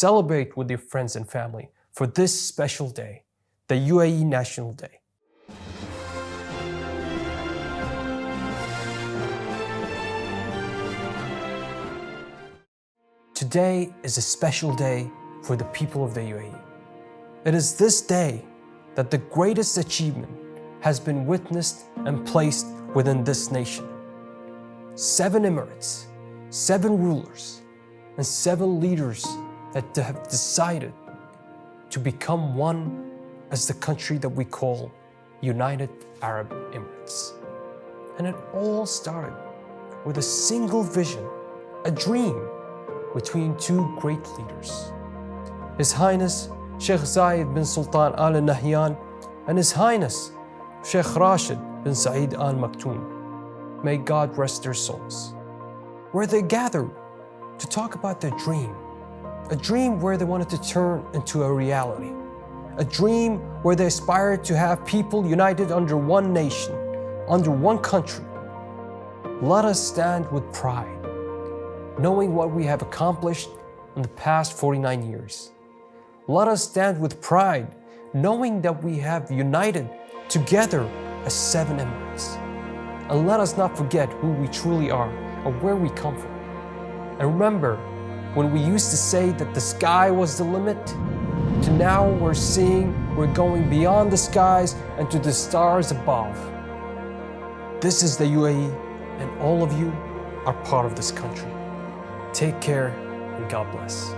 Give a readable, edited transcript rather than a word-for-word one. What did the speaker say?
celebrate with your friends and family for this special day, the UAE National Day. Today is a special day for the people of the UAE. It is this day that the greatest achievement has been witnessed and placed within this nation. 7 emirates, 7 rulers, and 7 leaders that have decided to become one as the country that we call United Arab Emirates. And it all started with a single vision, a dream between 2 great leaders. His Highness Sheikh Zayed bin Sultan Al Nahyan and His Highness Sheikh Rashid bin Saeed Al Maktoum. May God rest their souls. Where they gathered to talk about their dream, a dream where they wanted to turn into a reality, a dream where they aspired to have people united under one nation, under one country. Let us stand with pride, knowing what we have accomplished in the past 49 years. Let us stand with pride, knowing that we have united together as 7 Emirates. And let us not forget who we truly are or where we come from. And remember, when we used to say that the sky was the limit, to now we're seeing we're going beyond the skies and to the stars above. This is the UAE, and all of you are part of this country. Take care and God bless.